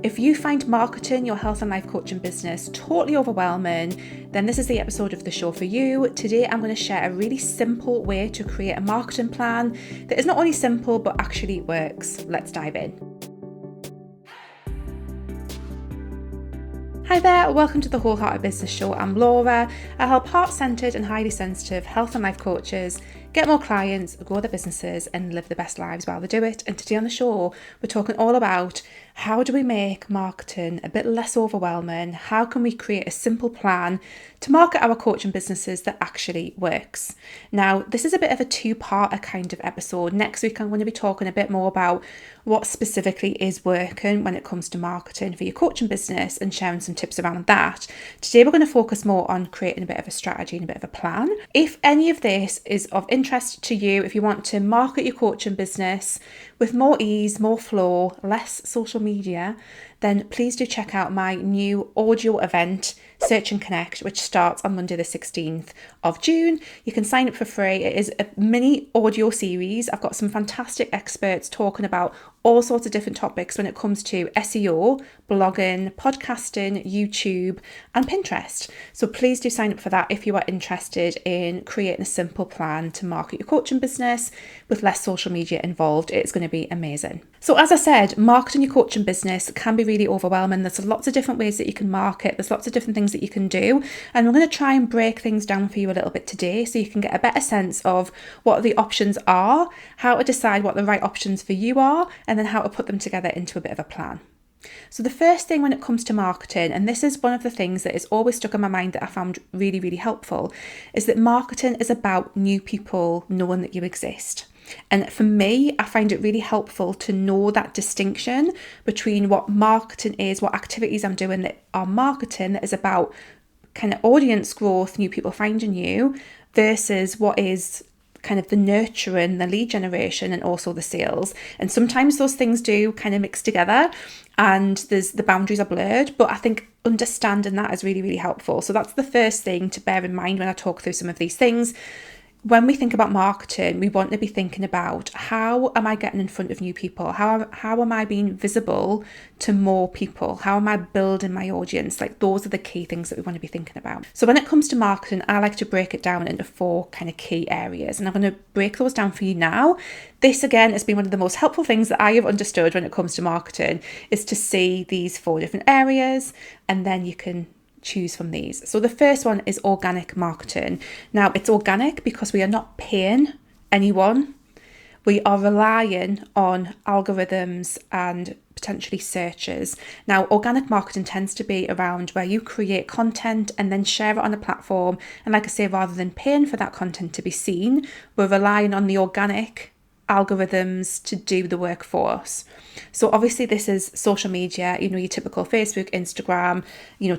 If you find marketing your health and life coaching business totally overwhelming, then this is the episode of the show for you. Today, I'm going to share a really simple way to create a marketing plan that is not only simple, but actually works. Let's dive in. Hi there, welcome to the Wholehearted Business Show. I'm Laura. I help heart-centered and highly sensitive health and life coaches get more clients, grow their businesses, and live the best lives while they do it. And today on the show, we're talking all about how do we make marketing a bit less overwhelming? How can we create a simple plan to market our coaching businesses that actually works? Now, this is a bit of a two-parter kind of episode. Next week, I'm going to be talking a bit more about what specifically is working when it comes to marketing for your coaching business and sharing some tips around that. Today, we're going to focus more on creating a bit of a strategy and a bit of a plan. If any of this is of interest to you, if you want to market your coaching business with more ease, more flow, less social media, then please do check out my new audio event, Search and Connect, which starts on Monday the 16th of June. You can sign up for free. It is a mini audio series. I've got some fantastic experts talking about all sorts of different topics when it comes to SEO, blogging, podcasting, YouTube, and Pinterest. So please do sign up for that if you are interested in creating a simple plan to market your coaching business with less social media involved. It's going to be amazing. So as I said, marketing your coaching business can be really overwhelming. There's lots of different ways that you can market. There's lots of different things that you can do. And we're going to try and break things down for you a little bit today so you can get a better sense of what the options are, how to decide what the right options for you are, and then how to put them together into a bit of a plan. So the first thing when it comes to marketing, and this is one of the things that is always stuck in my mind that I found really, really helpful, is that marketing is about new people knowing that you exist. And for me, I find it really helpful to know that distinction between what marketing is, what activities I'm doing that are marketing, that is about kind of audience growth, new people finding you, versus what is kind of the nurturing, the lead generation, and also the sales. And sometimes those things do kind of mix together and the boundaries are blurred, but I think understanding that is really, really helpful. So that's the first thing to bear in mind when I talk through some of these things. When we think about marketing, we want to be thinking about how am I getting in front of new people? How am I being visible to more people? How am I building my audience? Like, those are the key things that we want to be thinking about. So when it comes to marketing, I like to break it down into 4 kind of key areas, and I'm going to break those down for you now. This, again, has been one of the most helpful things that I have understood when it comes to marketing, is to see these 4 different areas, and then you can choose from these. So the first one is organic marketing. Now, it's organic because we are not paying anyone. We are relying on algorithms and potentially searches. Now, organic marketing tends to be around where you create content and then share it on a platform. And like I say, rather than paying for that content to be seen, we're relying on the organic algorithms to do the work for us. So obviously this is social media, your typical Facebook, Instagram,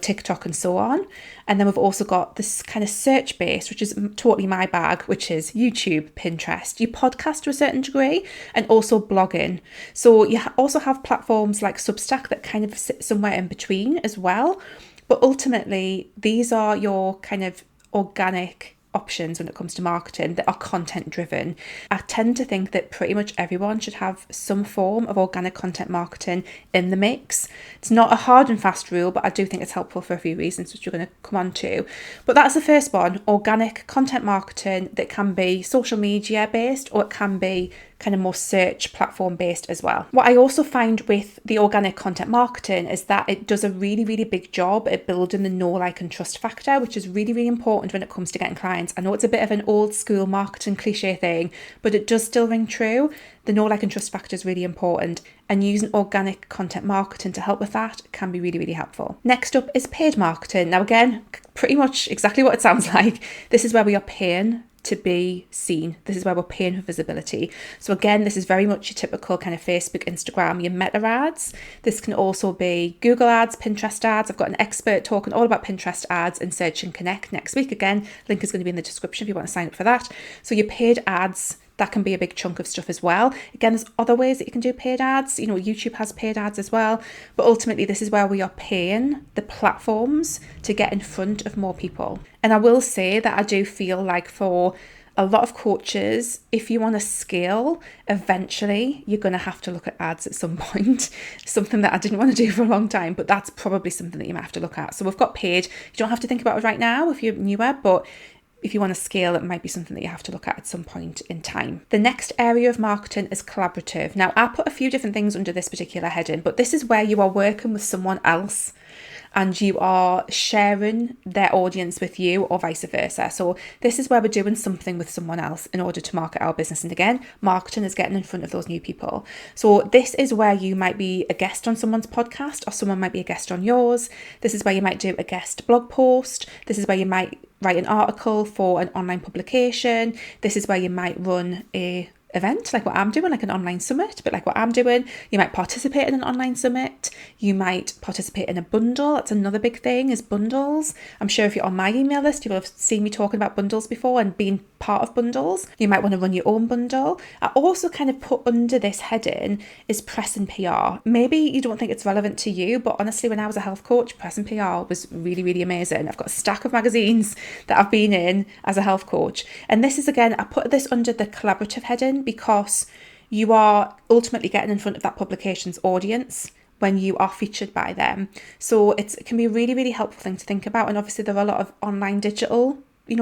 TikTok and so on. And then we've also got this kind of search based, which is totally my bag, which is YouTube, Pinterest, you podcast to a certain degree, and also blogging. So you also have platforms like Substack that kind of sit somewhere in between as well. But ultimately, these are your kind of organic options when it comes to marketing that are content driven. I tend to think that pretty much everyone should have some form of organic content marketing in the mix. It's not a hard and fast rule, but I do think it's helpful for a few reasons, which we're going to come on to. But that's the first one, organic content marketing that can be social media based, or it can be kind of more search platform based as well. What I also find with the organic content marketing is that it does a really, really big job at building the know, like and trust factor, which is really, really important when it comes to getting clients. I know it's a bit of an old school marketing cliche thing, but it does still ring true. The know, like and trust factor is really important, and using organic content marketing to help with that can be really, really helpful. Next up is paid marketing. Now again, pretty much exactly what it sounds like. This is where we are paying to be seen. This is where we're paying for visibility. So again, this is very much your typical kind of Facebook, Instagram, your meta ads. This can also be Google ads, Pinterest ads. I've got an expert talking all about Pinterest ads and Search and Connect next week. Again, link is going to be in the description if you want to sign up for that. So your paid ads, that can be a big chunk of stuff as well. Again, there's other ways that you can do paid ads. YouTube has paid ads as well. But ultimately, this is where we are paying the platforms to get in front of more people. And I will say that I do feel like for a lot of coaches, if you want to scale, eventually you're going to have to look at ads at some point. Something that I didn't want to do for a long time, but that's probably something that you might have to look at. So we've got paid. You don't have to think about it right now if you're newer, but if you want to scale, it might be something that you have to look at some point in time. The next area of marketing is collaborative. Now, I put a few different things under this particular heading, but this is where you are working with someone else and you are sharing their audience with you or vice versa. So this is where we're doing something with someone else in order to market our business. And again, marketing is getting in front of those new people. So this is where you might be a guest on someone's podcast, or someone might be a guest on yours. This is where you might do a guest blog post. This is where you might write an article for an online publication. This is where you might run a event like what I'm doing, like an online summit, but like what I'm doing. You might participate in an online summit. You might participate in a bundle. That's another big thing, is bundles. I'm sure if you're on my email list, you will have seen me talking about bundles before and being part of bundles. You might want to run your own bundle. I also kind of put under this heading is press and PR. Maybe you don't think it's relevant to you, but honestly, when I was a health coach, press and PR was really, really amazing. I've got a stack of magazines that I've been in as a health coach. And this is, again, I put this under the collaborative heading because you are ultimately getting in front of that publication's audience when you are featured by them. So it can be a really, really helpful thing to think about. And obviously there are a lot of online digital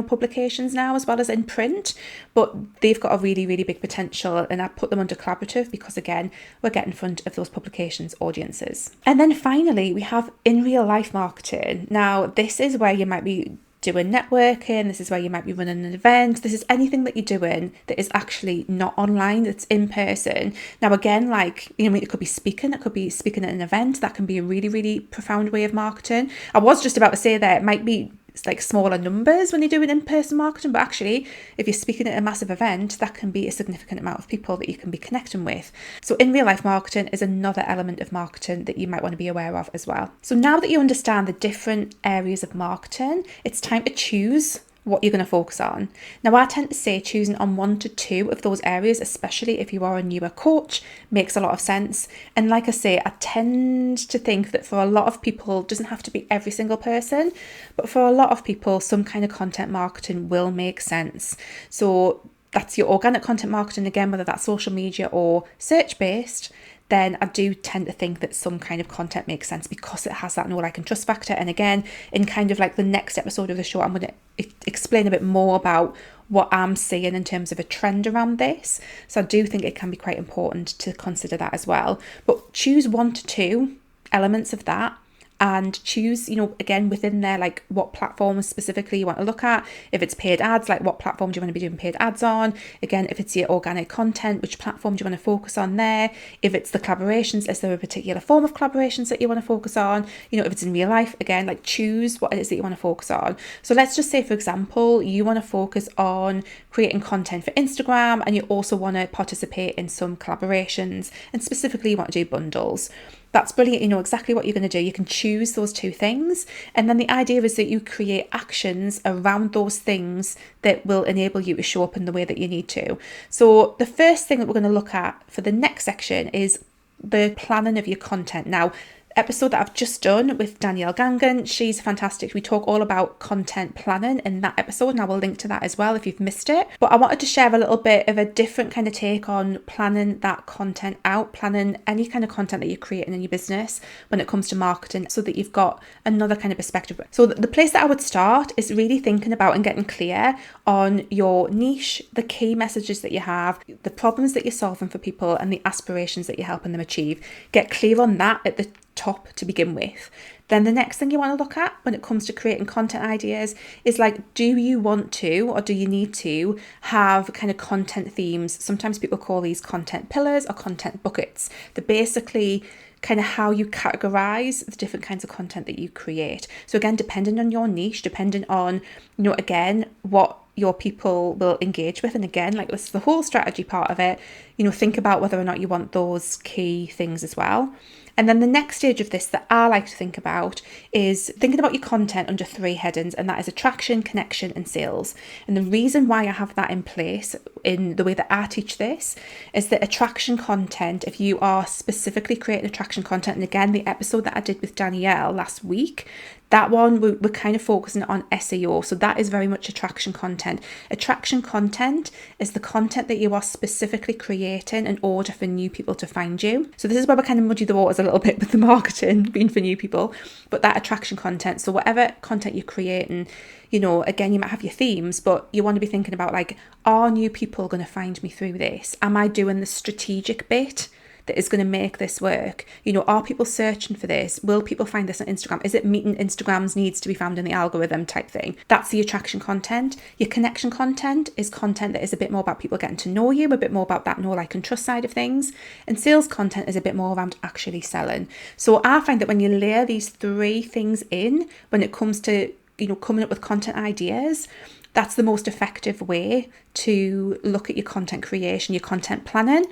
publications now as well as in print, but they've got a really, really big potential, and I put them under collaborative because, again, we're getting in front of those publications' audiences. And then finally, we have in real life marketing. Now, this is where you might be doing networking. This is where you might be running an event. This is anything that you're doing that is actually not online, that's in person. Now, again, like, it could be speaking. It could be speaking at an event. That can be a really, really profound way of marketing. I was just about to say that it might be like smaller numbers when you're doing in-person marketing, but actually if you're speaking at a massive event, that can be a significant amount of people that you can be connecting with. So in real life marketing is another element of marketing that you might want to be aware of as well. So now that you understand the different areas of marketing, it's time to choose what you're going to focus on. Now, I tend to say choosing on 1 to 2 of those areas, especially if you are a newer coach, makes a lot of sense. And like I say, I tend to think that for a lot of people, it doesn't have to be every single person, but for a lot of people, some kind of content marketing will make sense. So that's your organic content marketing, again, whether that's social media or search-based, then I do tend to think that some kind of content makes sense because it has that know, like, and trust factor. And again, in kind of like the next episode of the show, I'm going to explain a bit more about what I'm seeing in terms of a trend around this. So I do think it can be quite important to consider that as well. But choose 1 to 2 elements of that, and choose, again, within there, like what platforms specifically you want to look at. If it's paid ads, like what platform do you want to be doing paid ads on? Again, if it's your organic content, which platform do you want to focus on there? If it's the collaborations, is there a particular form of collaborations that you want to focus on? If it's in real life, again, like choose what it is that you want to focus on. So let's just say, for example, you want to focus on creating content for Instagram, and you also want to participate in some collaborations, and specifically you want to do bundles. That's brilliant. You know exactly what you're going to do. You can choose those 2 things. And then the idea is that you create actions around those things that will enable you to show up in the way that you need to. So the first thing that we're going to look at for the next section is the planning of your content. Now, episode that I've just done with Danielle Gangan, she's fantastic. We talk all about content planning in that episode, and I will link to that as well if you've missed it. But I wanted to share a little bit of a different kind of take on planning that content out, planning any kind of content that you're creating in your business when it comes to marketing, so that you've got another kind of perspective. So the place that I would start is really thinking about and getting clear on your niche, the key messages that you have, the problems that you're solving for people, and the aspirations that you're helping them achieve. Get clear on that at the top to begin with. Then the next thing you want to look at when it comes to creating content ideas is, like, do you want to, or do you need to have kind of content themes? Sometimes people call these content pillars or content buckets. They're basically kind of how you categorize the different kinds of content that you create. So again, depending on your niche, depending on, again, what your people will engage with. And again, like, this is the whole strategy part of it. Think about whether or not you want those key things as well. And then the next stage of this that I like to think about is thinking about your content under 3 headings, and that is attraction, connection, and sales. And the reason why I have that in place in the way that I teach this is that attraction content, if you are specifically creating attraction content, and again, the episode that I did with Danielle last week, that one, we're kind of focusing on SEO. So that is very much attraction content. Attraction content is the content that you are specifically creating in order for new people to find you. So this is where we kind of muddy the waters a little bit with the marketing being for new people, but that attraction content. So whatever content you're creating, again, you might have your themes, but you want to be thinking about like, are new people going to find me through this? Am I doing the strategic bit that is going to make this work? Are people searching for this? Will people find this on Instagram? Is it meeting Instagram's needs to be found in the algorithm type thing? That's the attraction content. Your connection content is content that is a bit more about people getting to know you, a bit more about that know, like, and trust side of things. And sales content is a bit more around actually selling. So I find that when you layer these 3 things in, when it comes to, coming up with content ideas, that's the most effective way to look at your content creation, your content planning,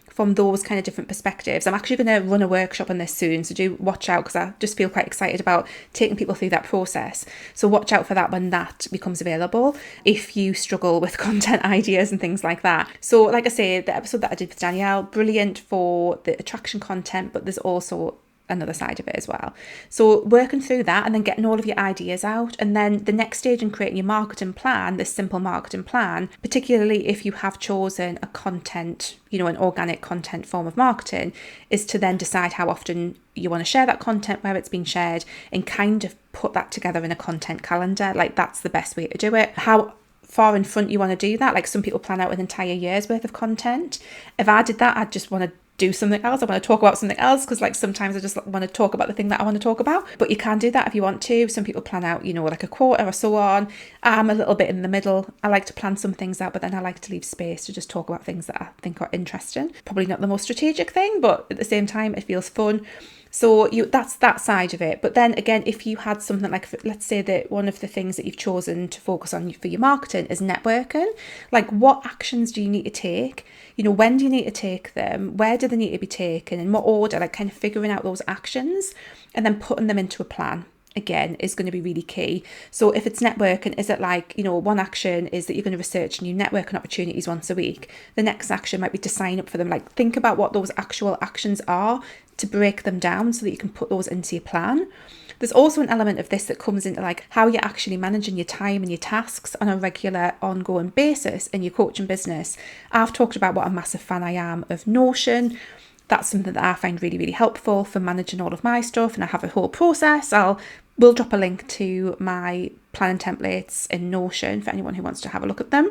from those kind of different perspectives. I'm actually going to run a workshop on this soon, so do watch out, because I just feel quite excited about taking people through that process. So watch out for that when that becomes available, if you struggle with content ideas and things like that. So like I say, the episode that I did with Danielle, brilliant for the attraction content, but there's also another side of it as well. So working through that and then getting all of your ideas out, and then the next stage in creating your marketing plan, this simple marketing plan, particularly if you have chosen a content, an organic content form of marketing, is to then decide how often you want to share that content, where it's been shared, and kind of put that together in a content calendar. Like, that's the best way to do it. How far in front you want to do that? Like, some people plan out an entire year's worth of content. If I did that, I'd just want to do something else. I want to talk about something else, because like sometimes I just want to talk about the thing that I want to talk about. But you can do that if you want to. Some people plan out, like a quarter or so on. I'm a little bit in the middle. I like to plan some things out, but then I like to leave space to just talk about things that I think are interesting. Probably not the most strategic thing, but at the same time, it feels fun. So that's that side of it. But then again, if you had something like, let's say that one of the things that you've chosen to focus on for your marketing is networking, like, what actions do you need to take? When do you need to take them? Where do they need to be taken? In what order? Like, kind of figuring out those actions and then putting them into a plan, again, is going to be really key. So if it's networking, is it like, one action is that you're going to research new networking opportunities once a week. The next action might be to sign up for them. Like, think about what those actual actions are, to break them down so that you can put those into your plan. There's also an element of this that comes into like how you're actually managing your time and your tasks on a regular, ongoing basis in your coaching business. I've talked about what a massive fan I am of Notion. That's something that I find really, really helpful for managing all of my stuff, and I have a whole process. We'll drop a link to my planning templates in Notion for anyone who wants to have a look at them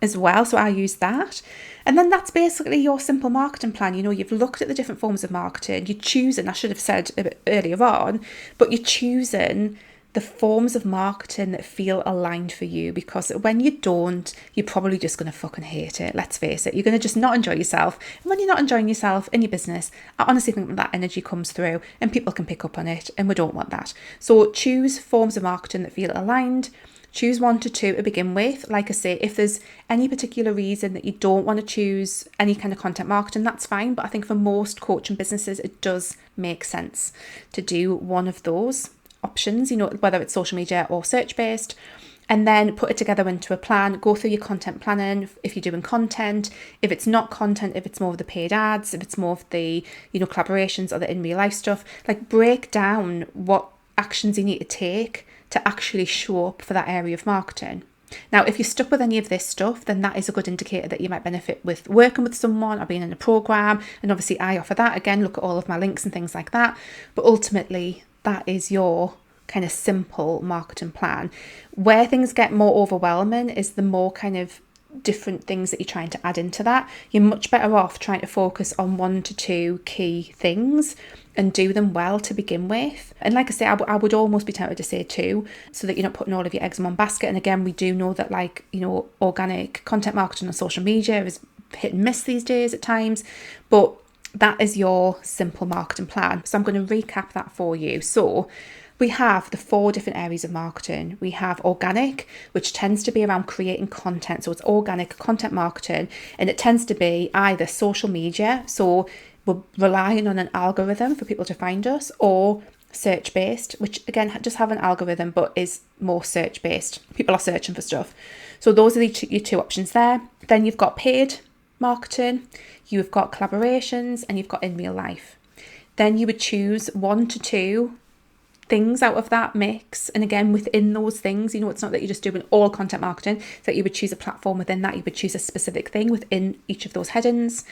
as well. So I use that. And then that's basically your simple marketing plan. You've looked at the different forms of marketing. You're choosing, I should have said a bit earlier on, but you're choosing the forms of marketing that feel aligned for you, because when you don't, you're probably just going to fucking hate it. Let's face it. You're going to just not enjoy yourself. And when you're not enjoying yourself in your business, I honestly think that energy comes through and people can pick up on it, and we don't want that. So choose forms of marketing that feel aligned. Choose 1 to 2 to begin with. Like I say, if there's any particular reason that you don't want to choose any kind of content marketing, that's fine. But I think for most coaching businesses, it does make sense to do one of those options, whether it's social media or search based, and then put it together into a plan. Go through your content planning if you're doing content. If it's not content, if it's more of the paid ads, if it's more of the collaborations or the in real life stuff, like, break down what actions you need to take to actually show up for that area of marketing. Now, if you're stuck with any of this stuff, then that is a good indicator that you might benefit with working with someone or being in a program. And obviously I offer that. Again, look at all of my links and things like that. But ultimately, that is your kind of simple marketing plan. Where things get more overwhelming is the more kind of different things that you're trying to add into that. You're much better off trying to focus on 1 to 2 key things and do them well to begin with. And like I say, I would almost be tempted to say 2, so that you're not putting all of your eggs in one basket. And again, we do know that organic content marketing on social media is hit and miss these days at times, but that is your simple marketing plan. So I'm going to recap that for you. So we have the 4 different areas of marketing. We have organic, which tends to be around creating content. So it's organic content marketing, and it tends to be either social media. So we're relying on an algorithm for people to find us, or search-based, which again just have an algorithm but is more search-based. People are searching for stuff. So those are your two options there. Then you've got paid marketing, you've got collaborations, and you've got in real life. Then you would choose 1 to 2 things out of that mix. And again, within those things, it's not that you're just doing all content marketing, so that you would choose a platform within that. You would choose a specific thing within each of those headings.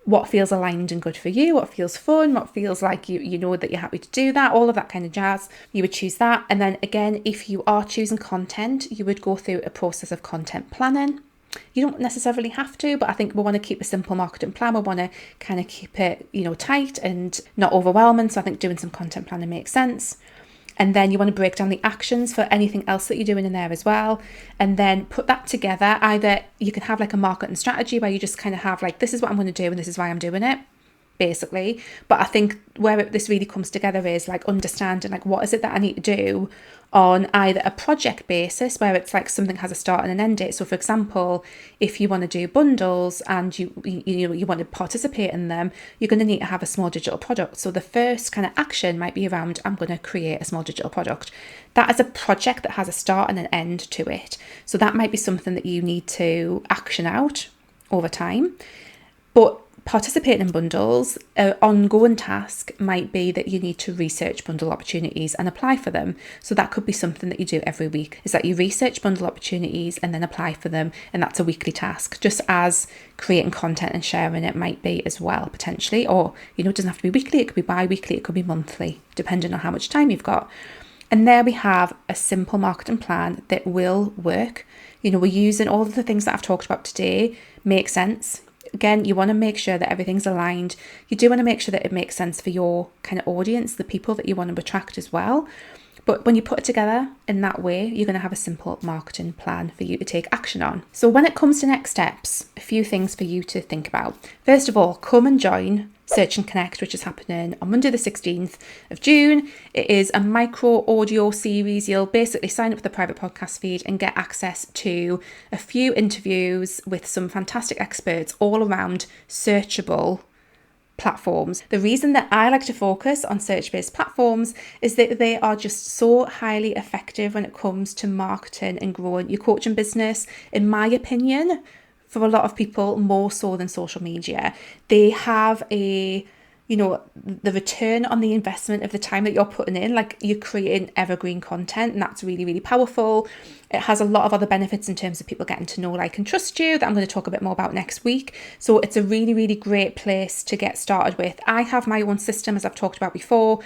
What feels aligned and good for you, what feels fun, what feels like you know that you're happy to do that, all of that kind of jazz. You would choose that. And then again, if you are choosing content, you would go through a process of content planning. You don't necessarily have to, but I think we want to keep a simple marketing plan. We want to kind of keep it, tight and not overwhelming. So I think doing some content planning makes sense. And then you want to break down the actions for anything else that you're doing in there as well. And then put that together. Either you can have like a marketing strategy where you just kind of have like, this is what I'm going to do and this is why I'm doing it, basically. But I think where this really comes together is like understanding like, what is it that I need to do on either a project basis where it's like something has a start and an end date. So for example, if you want to do bundles and you want to participate in them, you're going to need to have a small digital product. So the first kind of action might be around, I'm going to create a small digital product. That is a project that has a start and an end to it. So that might be something that you need to action out over time. But participating in bundles, an ongoing task might be that you need to research bundle opportunities and apply for them. So that could be something that you do every week, is that you research bundle opportunities and then apply for them. And that's a weekly task, just as creating content and sharing it might be as well, potentially. Or, it doesn't have to be weekly, it could be bi-weekly, it could be monthly, depending on how much time you've got. And there we have a simple marketing plan that will work. We're using all of the things that I've talked about today, make sense. Again, you want to make sure that everything's aligned. You do want to make sure that it makes sense for your kind of audience, the people that you want to attract as well. But when you put it together in that way, you're going to have a simple marketing plan for you to take action on. So when it comes to next steps, a few things for you to think about. First of all, come and join Search and Connect, which is happening on Monday the 16th of June. It is a micro audio series. You'll basically sign up for the private podcast feed and get access to a few interviews with some fantastic experts all around searchable platforms. The reason that I like to focus on search-based platforms is that they are just so highly effective when it comes to marketing and growing your coaching business, in my opinion. For a lot of people, more so than social media. They have the return on the investment of the time that you're putting in, like you're creating evergreen content, and that's really, really powerful. It has a lot of other benefits in terms of people getting to know, like, and trust you, that I'm going to talk a bit more about next week. So it's a really, really great place to get started with. I have my own system, as I've talked about before,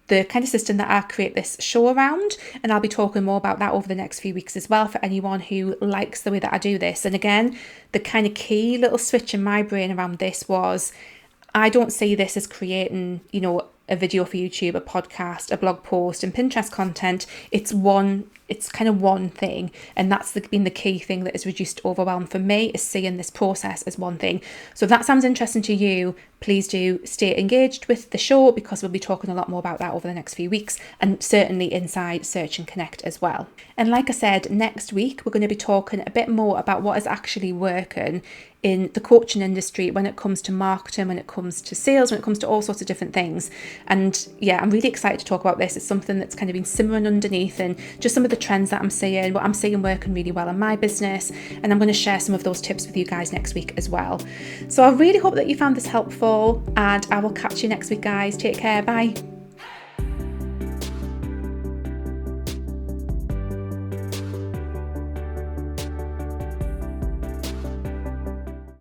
the kind of system that I create this show around, and I'll be talking more about that over the next few weeks as well for anyone who likes the way that I do this. And again, the kind of key little switch in my brain around this was, I don't see this as creating, a video for YouTube, a podcast, a blog post, and Pinterest content. It's kind of one thing, and that's been the key thing that has reduced overwhelm for me, is seeing this process as one thing. So if that sounds interesting to you, please do stay engaged with the show, because we'll be talking a lot more about that over the next few weeks, and certainly inside Search and Connect as well. And like I said, next week we're going to be talking a bit more about what is actually working in the coaching industry when it comes to marketing, when it comes to sales, when it comes to all sorts of different things. And yeah, I'm really excited to talk about this. It's something that's kind of been simmering underneath, and just some of the trends that I'm seeing, what I'm seeing working really well in my business. And I'm going to share some of those tips with you guys next week as well. So I really hope that you found this helpful, and I will catch you next week, guys. Take care. Bye.